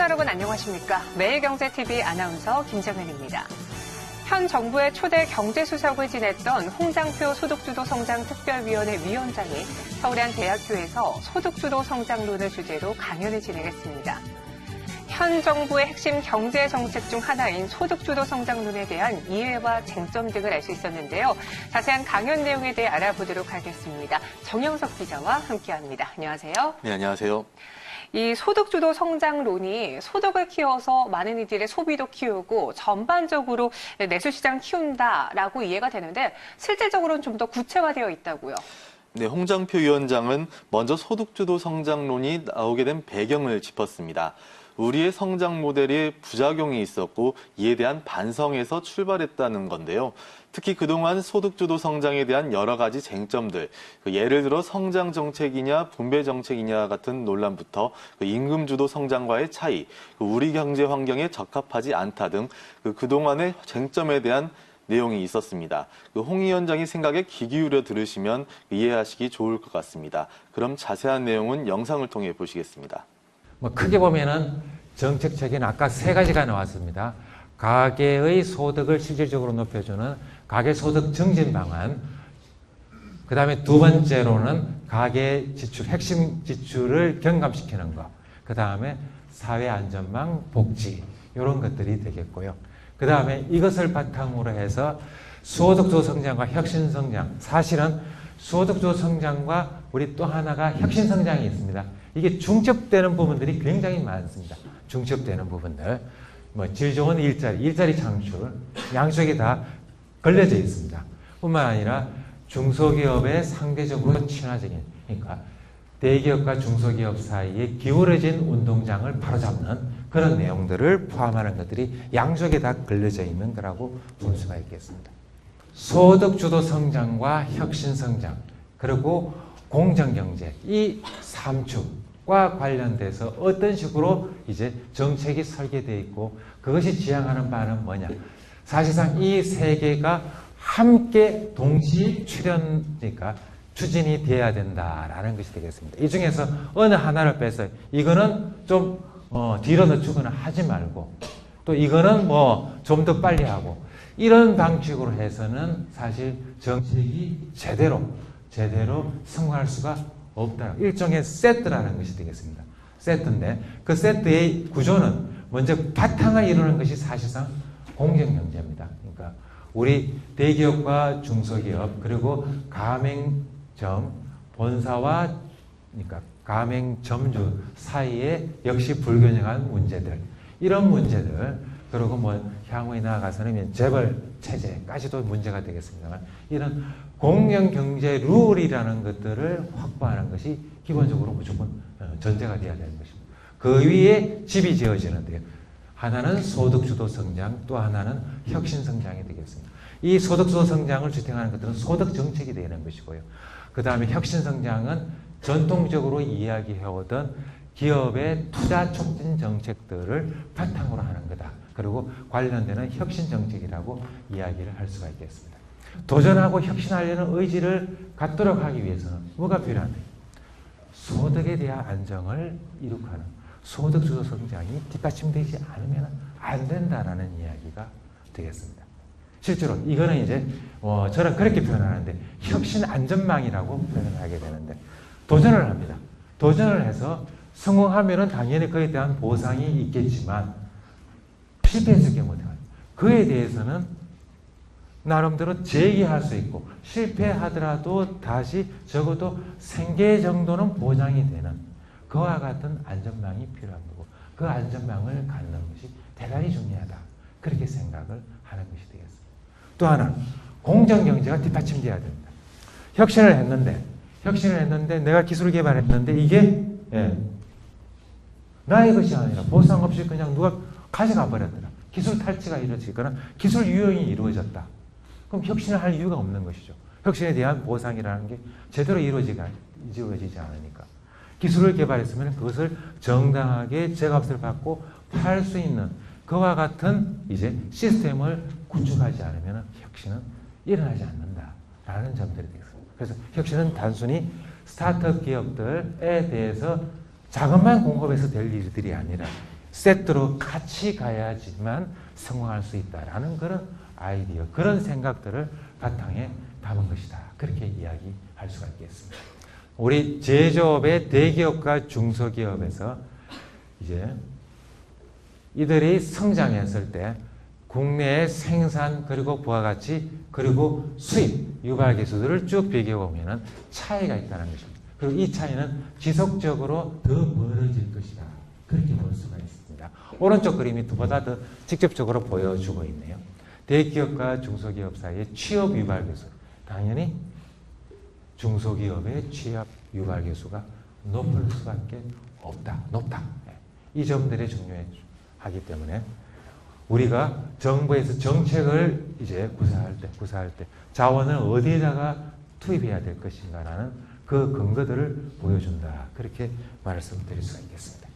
여러분 안녕하십니까? 매일경제TV 아나운서 김정현입니다. 현 정부의 초대 경제수석을 지냈던 홍장표 소득주도 성장특별위원회 위원장이 서울의 한 대학교에서 소득주도 성장론을 주제로 강연을 진행했습니다. 현 정부의 핵심 경제 정책 중 하나인 소득주도 성장론에 대한 이해와 쟁점 등을 알 수 있었는데요. 자세한 강연 내용에 대해 알아보도록 하겠습니다. 정영석 기자와 함께합니다. 안녕하세요. 네, 안녕하세요. 이 소득주도 성장론이 소득을 키워서 많은 이들의 소비도 키우고 전반적으로 내수시장 키운다라고 이해가 되는데 실질적으로는 좀 더 구체화되어 있다고요. 네, 홍장표 위원장은 먼저 소득주도 성장론이 나오게 된 배경을 짚었습니다. 우리의 성장 모델이 부작용이 있었고 이에 대한 반성에서 출발했다는 건데요. 특히 그동안 소득주도 성장에 대한 여러 가지 쟁점들, 예를 들어 성장 정책이냐 분배 정책이냐 같은 논란부터 임금주도 성장과의 차이, 우리 경제 환경에 적합하지 않다 등 그동안의 쟁점에 대한 내용이 있었습니다. 홍 위원장의 생각에 귀 기울여 들으시면 이해하시기 좋을 것 같습니다. 그럼 자세한 내용은 영상을 통해 보시겠습니다. 크게 보면은 정책적인 아까 세 가지가 나왔습니다. 가계의 소득을 실질적으로 높여주는 가계소득 증진 방안, 그 다음에 두 번째로는 가계 지출, 핵심 지출을 경감시키는 것, 그 다음에 사회안전망, 복지 이런 것들이 되겠고요. 그 다음에 이것을 바탕으로 해서 소득주도 성장과 혁신성장, 사실은 소득주도 성장과 우리 또 하나가 혁신성장이 있습니다. 이게 중첩되는 부분들이 굉장히 많습니다. 중첩되는 부분들. 질 좋은 일자리 창출, 양쪽에 다 걸려져 있습니다. 뿐만 아니라 중소기업의 상대적으로 친화적인, 그러니까 대기업과 중소기업 사이에 기울어진 운동장을 바로잡는 그런 내용들을 포함하는 것들이 양쪽에 다 걸려져 있는 거라고 볼 수가 있겠습니다. 소득주도 성장과 혁신성장, 그리고 공정경제, 이 3축과 관련돼서 어떤 식으로 이제 정책이 설계되어 있고 그것이 지향하는 바는 뭐냐. 사실상 이 세 개가 함께 동시 그러니까 추진이 돼야 된다라는 것이 되겠습니다. 이 중에서 어느 하나를 빼서 이거는 좀 뒤로 늦추거나 하지 말고 또 이거는 좀 더 빨리 하고 이런 방식으로 해서는 사실 정책이 제대로 성공할 수가 없다. 일종의 세트라는 것이 되겠습니다. 세트인데 그 세트의 구조는 먼저 바탕을 이루는 것이 사실상 공정경제입니다. 그러니까 우리 대기업과 중소기업 그리고 가맹점 본사와 그러니까 가맹점주 사이에 역시 불균형한 문제들, 이런 문제들, 그리고 향후에 나아가서는 재벌 체제까지도 문제가 되겠습니다만 이런 공정경제 룰이라는 것들을 확보하는 것이 기본적으로 무조건 전제가 되어야 되는 것입니다. 그 위에 집이 지어지는데요. 하나는 소득주도 성장, 또 하나는 혁신성장이 되겠습니다. 이 소득주도 성장을 지탱하는 것들은 소득정책이 되는 것이고요. 그 다음에 혁신성장은 전통적으로 이야기해오던 기업의 투자 촉진 정책들을 바탕으로 하는 거다. 그리고 관련되는 혁신정책이라고 이야기를 할 수가 있겠습니다. 도전하고 혁신하려는 의지를 갖도록 하기 위해서는 뭐가 필요한데? 소득에 대한 안정을 이룩하는 소득주도 성장이 뒷받침되지 않으면 안 된다라는 이야기가 되겠습니다. 실제로 이거는 이제 저는 그렇게 표현하는데 혁신 안전망이라고 표현을 하게 되는데 도전을 합니다. 도전을 해서 성공하면은 당연히 그에 대한 보상이 있겠지만 실패했을 경우에 그에 대해서는 나름대로 재기할 수 있고 실패하더라도 다시 적어도 생계 정도는 보장이 되는 그와 같은 안전망이 필요한 거고 그 안전망을 갖는 것이 대단히 중요하다. 그렇게 생각을 하는 것이 되겠습니다. 또 하나, 공정경제가 뒷받침돼야 됩니다. 혁신을 했는데 내가 기술 개발했는데 이게 나의 것이 아니라 보상 없이 그냥 누가 가져가 버렸더라. 기술 탈취가 이루어지거나 기술 유용이 이루어졌다. 그럼 혁신을 할 이유가 없는 것이죠. 혁신에 대한 보상이라는 게 제대로 이루어지지 않으니까. 기술을 개발했으면 그것을 정당하게 제값을 받고 팔 수 있는 그와 같은 이제 시스템을 구축하지 않으면 혁신은 일어나지 않는다라는 점들이 되겠습니다. 그래서 혁신은 단순히 스타트업 기업들에 대해서 자금만 공급해서 될 일들이 아니라 세트로 같이 가야지만 성공할 수 있다라는 그런 아이디어, 그런 생각들을 바탕에 담은 것이다. 그렇게 이야기할 수가 있겠습니다. 우리 제조업의 대기업과 중소기업에서 이제 이들이 성장했을 때 국내의 생산 그리고 부가가치 그리고 수입 유발 기술들을 쭉 비교해보면 차이가 있다는 것입니다. 그리고 이 차이는 지속적으로 더 멀어질 것이다. 그렇게 볼 수가 있습니다. 오른쪽 그림이 보다 더 직접적으로 보여주고 있네요. 대기업과 중소기업 사이의 취업 유발 기술. 당연히 중소기업의 취업 유발 기수가 높을 수밖에 없다. 높다. 이 점들이 중요하기 때문에 우리가 정부에서 정책을 이제 구사할 때 자원을 어디에다가 투입해야 될 것인가라는 그 근거들을 보여준다. 그렇게 말씀드릴 수가 있겠습니다.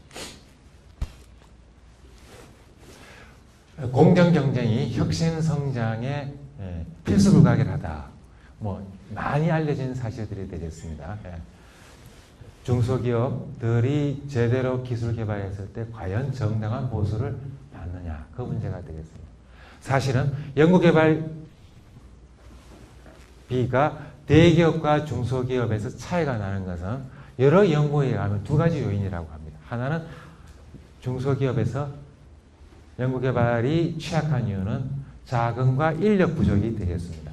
공정 경쟁이 혁신 성장에 필수 불가결하다. 많이 알려진 사실들이 되겠습니다. 중소기업들이 제대로 기술 개발했을 때 과연 정당한 보수를 받느냐, 그 문제가 되겠습니다. 사실은 연구개발비가 대기업과 중소기업에서 차이가 나는 것은 여러 연구에 의하면 두 가지 요인이라고 합니다. 하나는 중소기업에서 연구개발이 취약한 이유는 자금과 인력 부족이 되겠습니다.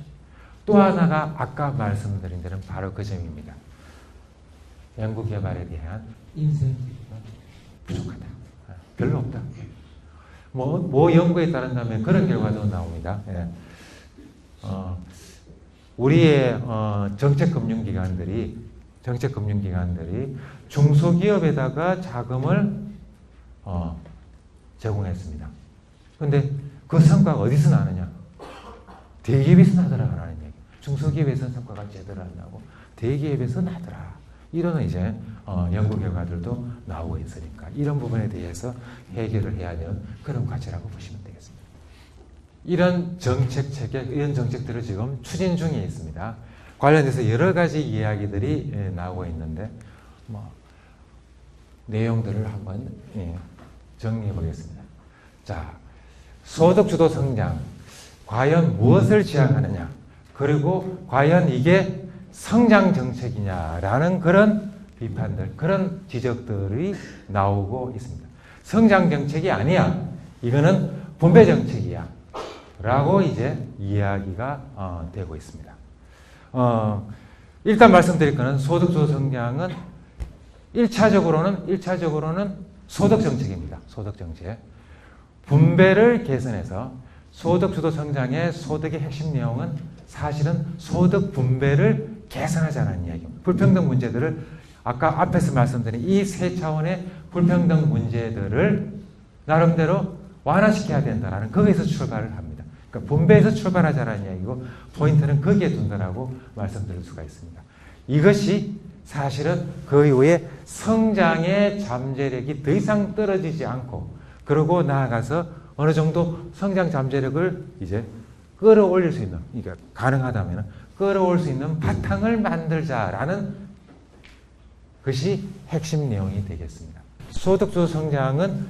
또 하나가 아까 말씀드린 대로 바로 그 점입니다. 연구개발에 대한 인센티브가 부족하다. 별로 없다. 뭐 연구에 따른다면 그런 결과도 나옵니다. 우리의 정책금융기관들이 중소기업에다가 자금을 제공했습니다. 근데 그 성과가 어디서 나느냐? 대기업에서 나더라라는 얘기. 중소기업에서는 성과가 제대로 안 나고 대기업에서 나더라. 이런 이제 연구 결과들도 나오고 있으니까 이런 부분에 대해서 해결을 해야 되는 그런 과제라고 보시면 되겠습니다. 이런 정책체계, 이런 정책들을 지금 추진 중에 있습니다. 관련해서 여러 가지 이야기들이 나오고 있는데 내용들을 한번 정리해 보겠습니다. 자, 소득주도 성장, 과연 무엇을 지향하느냐, 그리고 과연 이게 성장 정책이냐라는 그런 비판들, 그런 지적들이 나오고 있습니다. 성장 정책이 아니야. 이거는 분배 정책이야. 라고 이제 이야기가 되고 있습니다. 일단 말씀드릴 거는 소득주도 성장은 1차적으로는 소득 정책입니다. 소득 정책. 분배를 개선해서 소득주도 성장의 소득의 핵심 내용은 사실은 소득 분배를 개선하자는 이야기입니다. 불평등 문제들을 아까 앞에서 말씀드린 이 세 차원의 불평등 문제들을 나름대로 완화시켜야 된다라는 거기에서 출발을 합니다. 그러니까 분배에서 출발하자는 이야기고 포인트는 거기에 둔다라고 말씀드릴 수가 있습니다. 이것이 사실은 그 이후에 성장의 잠재력이 더 이상 떨어지지 않고 그러고 나아가서 어느 정도 성장 잠재력을 이제 끌어올릴 수 있는, 그러니까 가능하다면 끌어올 수 있는 바탕을 만들자라는 것이 핵심 내용이 되겠습니다. 소득주도 성장은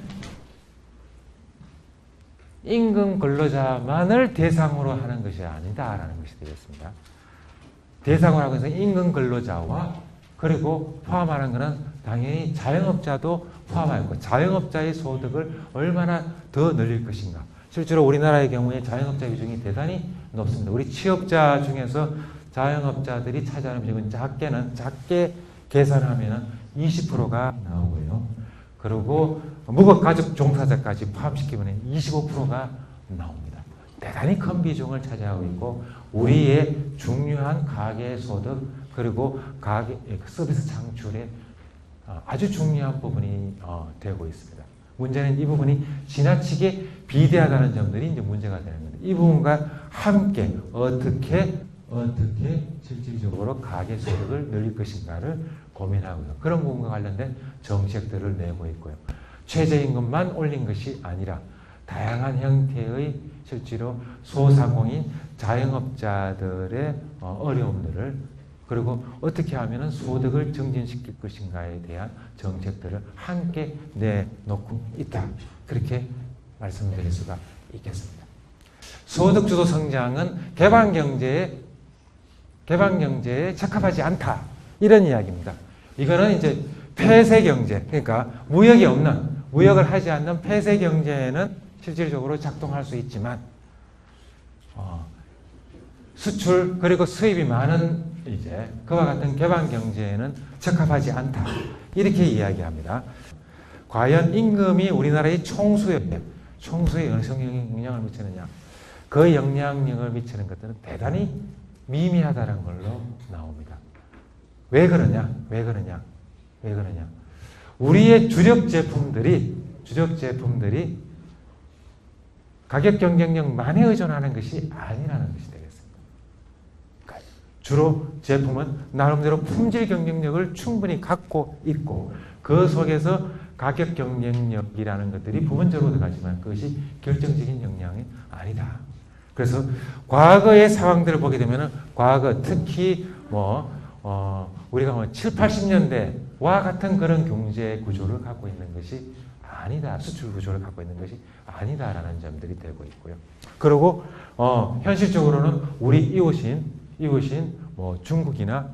임금 근로자만을 대상으로 하는 것이 아니다라는 것이 되겠습니다. 대상으로 하고 있는 임금 근로자와 그리고 포함하는 것은 당연히 자영업자도 포함하고 자영업자의 소득을 얼마나 더 늘릴 것인가. 실제로 우리나라의 경우에 자영업자 비중이 대단히 높습니다. 우리 취업자 중에서 자영업자들이 차지하는 비중은 작게 계산하면 20%가 나오고요. 그리고 무급가족 종사자까지 포함시키면 25%가 나옵니다. 대단히 큰 비중을 차지하고 있고 우리의 중요한 가계소득 그리고 가계 서비스 창출에 아주 중요한 부분이 되고 있습니다. 문제는 이 부분이 지나치게 비대하다는 점들이 이제 문제가 되는 겁니다. 이 부분과 함께 어떻게 실질적으로 가계소득을 늘릴 것인가를 고민하고요. 그런 부분과 관련된 정책들을 내고 있고요. 최저임금만 올린 것이 아니라 다양한 형태의 실제로 소상공인 자영업자들의 어려움들을 그리고 어떻게 하면 소득을 증진시킬 것인가에 대한 정책들을 함께 내놓고 있다. 그렇게 말씀드릴 수가 있겠습니다. 소득주도 성장은 개방경제에 적합하지 않다. 이런 이야기입니다. 이거는 이제 폐쇄경제, 그러니까 무역을 하지 않는 폐쇄경제는 실질적으로 작동할 수 있지만, 수출 그리고 수입이 많은 이제 그와 같은 개방경제에는 적합하지 않다. 이렇게 이야기합니다. 과연 임금이 우리나라의 총수에 어느 정도 영향을 미치느냐? 그 영향력을 미치는 것들은 대단히 미미하다는 걸로 나옵니다. 왜 그러냐? 우리의 주력 제품들이 가격 경쟁력만에 의존하는 것이 아니라는 것이 되겠습니다. 그러니까 주로 제품은 나름대로 품질 경쟁력을 충분히 갖고 있고 그 속에서 가격 경쟁력이라는 것들이 부분적으로 들어가지만 그것이 결정적인 영향이 아니다. 그래서 과거의 상황들을 보게 되면 과거 특히 우리가 7, 80년대와 같은 그런 경제 구조를 갖고 있는 것이 아니다. 수출 구조를 갖고 있는 것이 아니다라는 점들이 되고 있고요. 그리고 현실적으로는 우리 이웃인 중국이나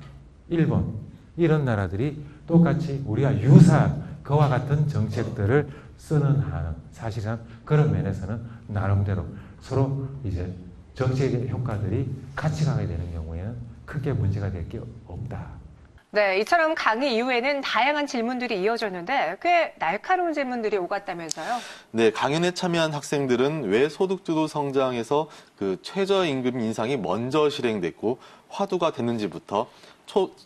일본 이런 나라들이 똑같이 우리가 유사한 그와 같은 정책들을 하는 사실상 그런 면에서는 나름대로 서로 이제 정책의 효과들이 같이 가게 되는 경우에는 크게 문제가 될 게 없다. 네, 이처럼 강의 이후에는 다양한 질문들이 이어졌는데 꽤 날카로운 질문들이 오갔다면서요? 네, 강연에 참여한 학생들은 왜 소득주도 성장에서 그 최저임금 인상이 먼저 실행됐고 화두가 됐는지부터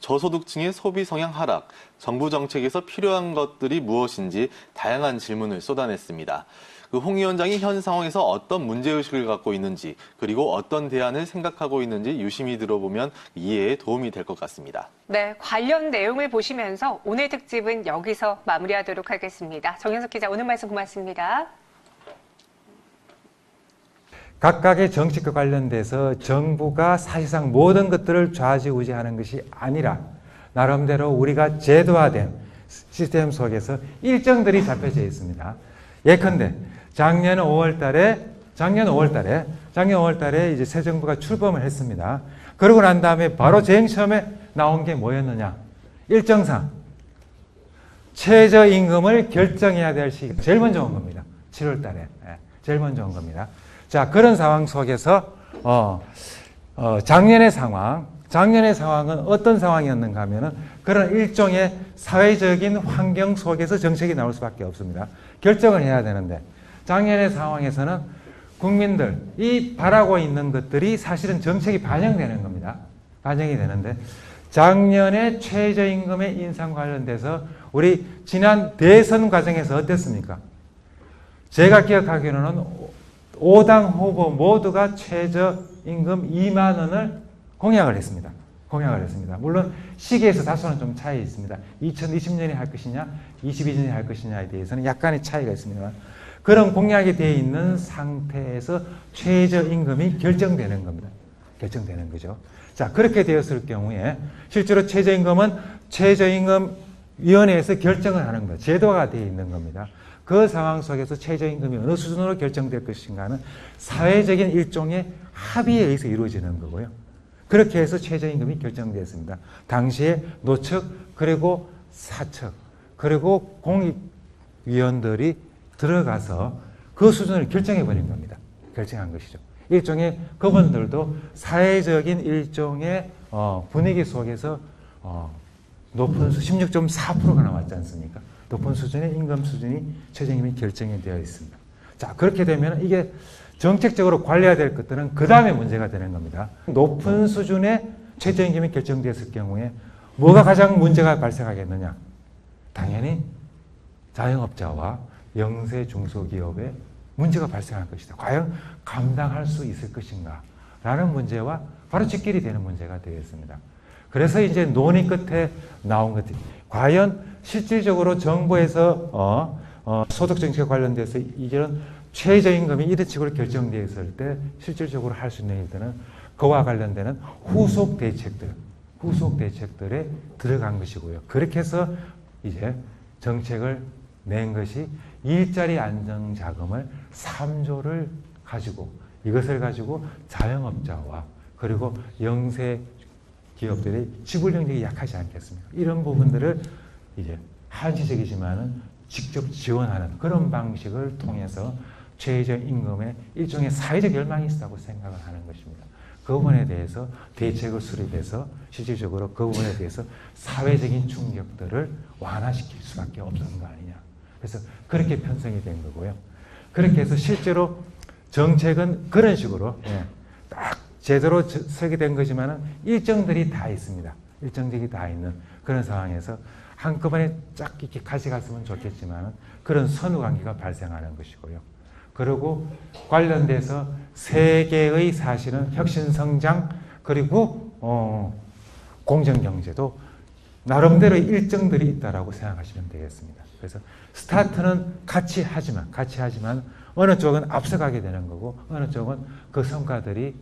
저소득층의 소비 성향 하락, 정부 정책에서 필요한 것들이 무엇인지 다양한 질문을 쏟아냈습니다. 홍 위원장이 현 상황에서 어떤 문제의식을 갖고 있는지 그리고 어떤 대안을 생각하고 있는지 유심히 들어보면 이해에 도움이 될 것 같습니다. 네, 관련 내용을 보시면서 오늘 특집은 여기서 마무리하도록 하겠습니다. 정현석 기자 오늘 말씀 고맙습니다. 각각의 정책과 관련돼서 정부가 사실상 모든 것들을 좌지우지하는 것이 아니라 나름대로 우리가 제도화된 시스템 속에서 일정들이 잡혀져 있습니다. 예컨대 작년 5월 달에 이제 새 정부가 출범을 했습니다. 그러고 난 다음에 바로 제일 처음에 나온 게 뭐였느냐? 일정상 최저임금을 결정해야 될 시기 제일 먼저 온 겁니다. 7월 달에. 제일 먼저 온 겁니다. 자, 그런 상황 속에서 작년의 상황은 어떤 상황이었는가 하면은 그런 일종의 사회적인 환경 속에서 정책이 나올 수밖에 없습니다. 결정을 해야 되는데 작년의 상황에서는 국민들이 바라고 있는 것들이 사실은 정책이 반영되는 겁니다. 반영이 되는데 작년에 최저임금의 인상 관련돼서 우리 지난 대선 과정에서 어땠습니까? 제가 기억하기로는 5당 후보 모두가 최저임금 2만 원을 공약을 했습니다. 물론 시기에서 다소는 좀 차이 있습니다. 2020년에 할 것이냐, 22년에 할 것이냐에 대해서는 약간의 차이가 있습니다만 그런 공약이 되어 있는 상태에서 최저임금이 결정되는 겁니다. 결정되는 거죠. 자, 그렇게 되었을 경우에 실제로 최저임금위원회에서 결정을 하는 겁니다. 제도화가 되어 있는 겁니다. 그 상황 속에서 최저임금이 어느 수준으로 결정될 것인가는 사회적인 일종의 합의에 의해서 이루어지는 거고요. 그렇게 해서 최저임금이 결정되었습니다. 당시에 노측, 그리고 사측, 그리고 공익위원들이 들어가서 그 수준을 결정해버린 겁니다. 결정한 것이죠. 일종의 그분들도 사회적인 일종의 분위기 속에서 높은 16.4%가 나왔지 않습니까? 높은 수준의 임금 수준이 최저임금이 결정이 되어 있습니다. 자, 그렇게 되면 이게 정책적으로 관리해야 될 것들은 그 다음에 문제가 되는 겁니다. 높은 수준의 최저임금이 결정되었을 경우에 뭐가 가장 문제가 발생하겠느냐? 당연히 자영업자와 영세 중소기업에 문제가 발생할 것이다. 과연 감당할 수 있을 것인가? 라는 문제와 바로 직결이 되는 문제가 되겠습니다. 그래서 이제 논의 끝에 나온 것들이 과연 실질적으로 정부에서 소득정책에 관련돼서 이런 최저임금이 이런 식으로 결정되었을 때 실질적으로 할 수 있는 일들은 그와 관련되는 후속 대책들, 후속 대책들에 들어간 것이고요. 그렇게 해서 이제 정책을 낸 것이 일자리 안정 자금을 3조를 가지고 이것을 가지고 자영업자와 그리고 영세 기업들의 지불 능력이 약하지 않겠습니까? 이런 부분들을 이제 한시적이지만은 직접 지원하는 그런 방식을 통해서 최저 임금의 일종의 사회적 열망이 있다고 생각을 하는 것입니다. 그 부분에 대해서 대책을 수립해서 실질적으로 그 부분에 대해서 사회적인 충격들을 완화시킬 수밖에 없었는 거 아니냐. 그래서 그렇게 편성이 된 거고요. 그렇게 해서 실제로 정책은 그런 식으로 딱 제대로 설계된 거지만은 일정들이 다 있습니다. 일정들이 다 있는 그런 상황에서 한꺼번에 쫙 이렇게 가져갔으면 좋겠지만은 그런 선후 관계가 발생하는 것이고요. 그리고 관련돼서 세계의 사실은 혁신성장 그리고 공정경제도 나름대로 일정들이 있다라고 생각하시면 되겠습니다. 그래서 스타트는 같이 하지만 어느 쪽은 앞서가게 되는 거고 어느 쪽은 그 성과들이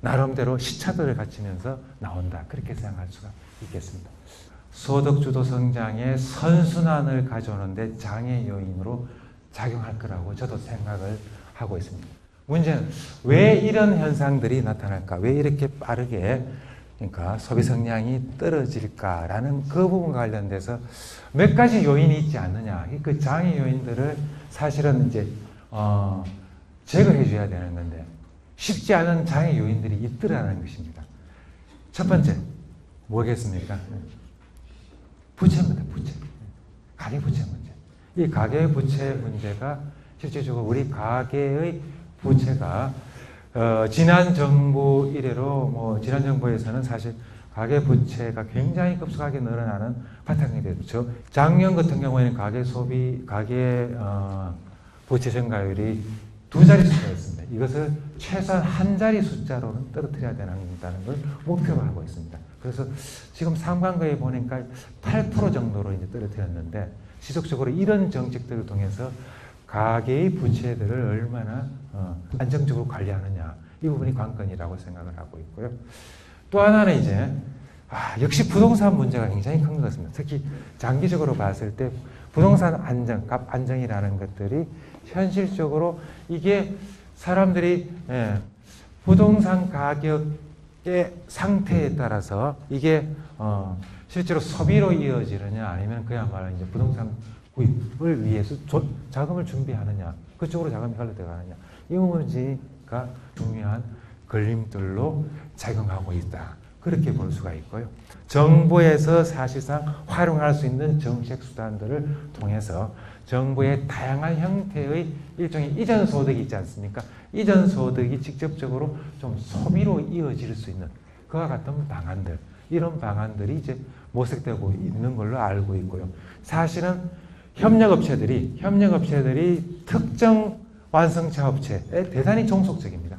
나름대로 시차들을 갖추면서 나온다. 그렇게 생각할 수가 있겠습니다. 소득주도 성장의 선순환을 가져오는데 장애 요인으로 작용할 거라고 저도 생각을 하고 있습니다. 문제는 왜 이런 현상들이 나타날까? 왜 이렇게 빠르게 그러니까 소비 성량이 떨어질까라는 그 부분과 관련돼서 몇 가지 요인이 있지 않느냐. 그 장애 요인들을 사실은 이제 제거해 줘야 되는 건데 쉽지 않은 장애 요인들이 있더라는 것입니다. 첫 번째 뭐겠습니까? 부채입니다. 부채. 가계 부채 문제. 이 가계 부채 문제가 실질적으로 우리 가계의 부채가 지난 정부 이래로 지난 정부에서는 사실 가계 부채가 굉장히 급속하게 늘어나는 바탕이 됐죠. 작년 같은 경우에는 가계 부채 증가율이 2자릿수였습니다. 이것을 최소한 한 자리 숫자로는 떨어뜨려야 된다는 걸 목표로 하고 있습니다. 그래서 지금 상반기에 보니까 8% 정도로 이제 떨어뜨렸는데 지속적으로 이런 정책들을 통해서 가계의 부채들을 얼마나 안정적으로 관리하느냐 이 부분이 관건이라고 생각을 하고 있고요. 또 하나는 이제 역시 부동산 문제가 굉장히 큰 것 같습니다. 특히 장기적으로 봤을 때 부동산 안정, 값 안정이라는 것들이 현실적으로 이게 사람들이 부동산 가격의 상태에 따라서 이게 실제로 소비로 이어지느냐 아니면 그야말로 이제 부동산 구입을 위해서 자금을 준비하느냐 그쪽으로 자금이 흘러들어가느냐 이 문제가 중요한 걸림돌로 작용하고 있다. 그렇게 볼 수가 있고요. 정부에서 사실상 활용할 수 있는 정책 수단들을 통해서 정부의 다양한 형태의 일종의 이전 소득이 있지 않습니까? 이전 소득이 직접적으로 좀 소비로 이어질 수 있는 그와 같은 방안들, 이런 방안들이 이제 모색되고 있는 걸로 알고 있고요. 사실은 협력업체들이 특정 완성차 업체에 대단히 종속적입니다.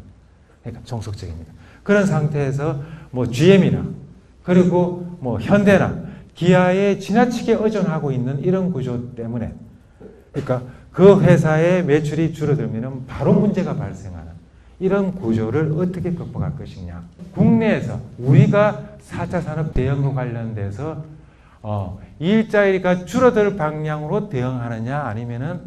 그러니까 종속적입니다. 그런 상태에서 GM이나 그리고 현대나 기아에 지나치게 의존하고 있는 이런 구조 때문에 그러니까 그 회사의 매출이 줄어들면 바로 문제가 발생하는 이런 구조를 어떻게 극복할 것이냐. 국내에서 우리가 4차 산업 대응과 관련돼서 일자리가 줄어들 방향으로 대응하느냐 아니면은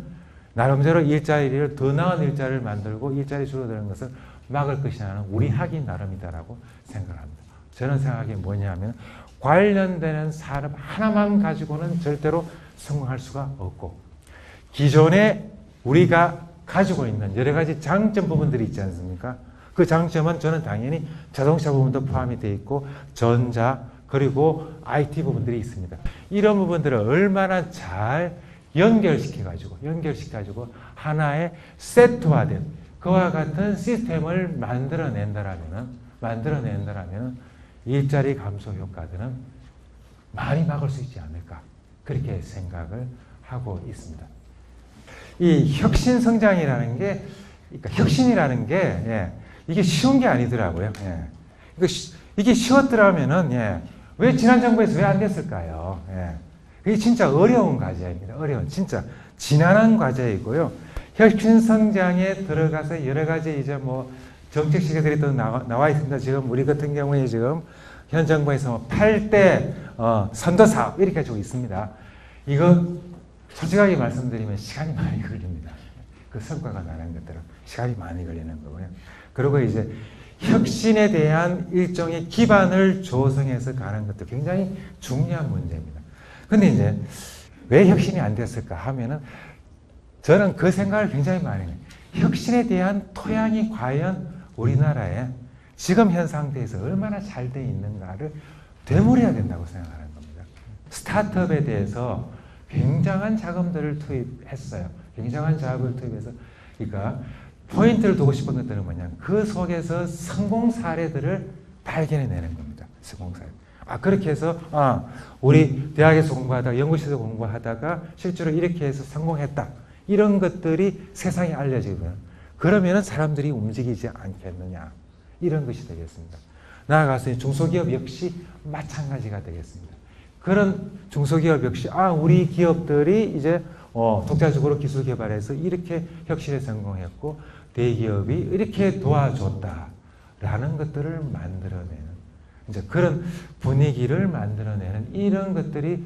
나름대로 일자리를 더 나은 일자리를 만들고 일자리 줄어드는 것을 막을 것이냐는 우리 하기 나름이다라고 생각합니다. 저는 생각이 뭐냐면 관련되는 산업 하나만 가지고는 절대로 성공할 수가 없고 기존에 우리가 가지고 있는 여러 가지 장점 부분들이 있지 않습니까? 그 장점은 저는 당연히 자동차 부분도 포함이 되어 있고 전자 그리고 IT 부분들이 있습니다. 이런 부분들을 얼마나 잘 연결시켜가지고 하나의 세트화된 그와 같은 시스템을 만들어낸다라면 일자리 감소 효과들은 많이 막을 수 있지 않을까 그렇게 생각을 하고 있습니다. 이 혁신 성장이라는 게, 그러니까 혁신이라는 게 이게 쉬운 게 아니더라고요. 이게 쉬웠더라면은 왜 지난 정부에서 왜 안 됐을까요? 이게 진짜 어려운 과제입니다. 진짜 지난한 과제이고요. 혁신 성장에 들어가서 여러 가지 이제 정책 시계들이 또 나와 있습니다. 지금 우리 같은 경우에 지금 현 정부에서 8대 선도 사업 이렇게 가지고 있습니다. 이거 솔직하게 말씀드리면 시간이 많이 걸립니다. 그 성과가 나는 것들은 시간이 많이 걸리는 거고요. 그리고 이제 혁신에 대한 일종의 기반을 조성해서 가는 것도 굉장히 중요한 문제입니다. 근데 이제 왜 혁신이 안 됐을까 하면은 저는 그 생각을 굉장히 많이 해요. 혁신에 대한 토양이 과연 우리나라에 지금 현 상태에서 얼마나 잘 돼 있는가를 되물어야 된다고 생각하는 겁니다. 스타트업에 대해서 굉장한 자금들을 투입했어요. 굉장한 자금을 투입해서 그러니까 포인트를 두고 싶은 것들은 뭐냐, 그 속에서 성공 사례들을 발견해내는 겁니다. 성공 사례. 그렇게 해서 우리 대학에서 공부하다가 연구실에서 공부하다가 실제로 이렇게 해서 성공했다. 이런 것들이 세상에 알려지면 그러면은 사람들이 움직이지 않겠느냐. 이런 것이 되겠습니다. 나아가서 중소기업 역시 마찬가지가 되겠습니다. 그런 중소기업 역시 우리 기업들이 이제 독자적으로 기술 개발해서 이렇게 혁신에 성공했고 대기업이 이렇게 도와줬다라는 것들을 만들어내는 이제 그런 분위기를 만들어내는 이런 것들이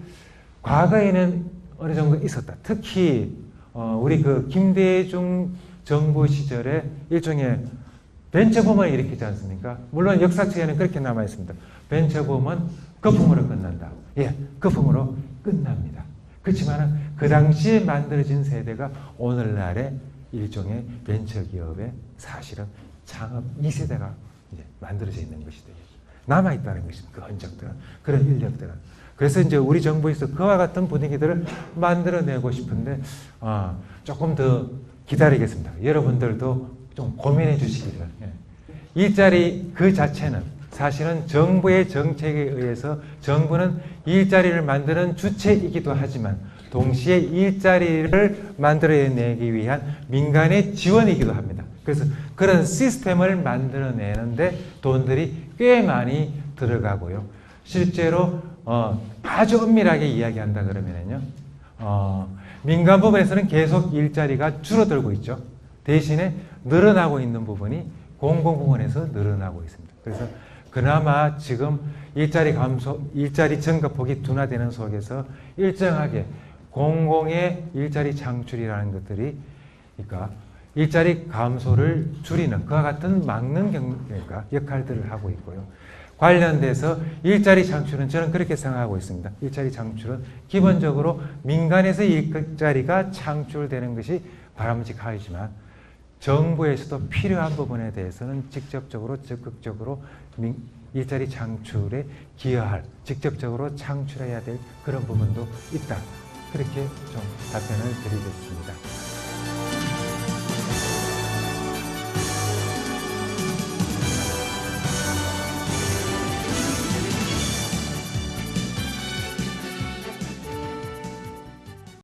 과거에는 어느 정도 있었다. 특히 우리 그 김대중 정부 시절에 일종의 벤처붐을 일으키지 않습니까? 물론 역사책에는 그렇게 남아 있습니다. 벤처붐은 거품으로 끝난다. 예, 거품으로 끝납니다. 그렇지만 그 당시에 만들어진 세대가 오늘날의 일종의 벤처기업의 사실은 창업 2세대가 이제 만들어져 있는 것이 되겠죠. 남아있다는 것입니다. 그 흔적들은, 그런 인력들은. 그래서 이제 우리 정부에서 그와 같은 분위기들을 만들어내고 싶은데, 조금 더 기다리겠습니다. 여러분들도 좀 고민해 주시기를. 일자리 그 자체는 사실은 정부의 정책에 의해서 정부는 일자리를 만드는 주체이기도 하지만 동시에 일자리를 만들어내기 위한 민간의 지원이기도 합니다. 그래서 그런 시스템을 만들어내는데 돈들이 꽤 많이 들어가고요. 실제로 아주 엄밀하게 이야기한다 그러면요, 민간 부분에서는 계속 일자리가 줄어들고 있죠. 대신에 늘어나고 있는 부분이 공공 부분에서 늘어나고 있습니다. 그래서 그나마 지금 일자리 감소, 일자리 증가폭이 둔화되는 속에서 일정하게 공공의 일자리 창출이라는 것들이, 그러니까 일자리 감소를 줄이는 그와 같은 막는 그러니까 역할들을 하고 있고요. 관련돼서 일자리 창출은 저는 그렇게 생각하고 있습니다. 일자리 창출은 기본적으로 민간에서 일자리가 창출되는 것이 바람직하지만 정부에서도 필요한 부분에 대해서는 직접적으로 적극적으로 일자리 창출에 기여할, 직접적으로 창출해야 될 그런 부분도 있다. 그렇게 좀 답변을 드리겠습니다.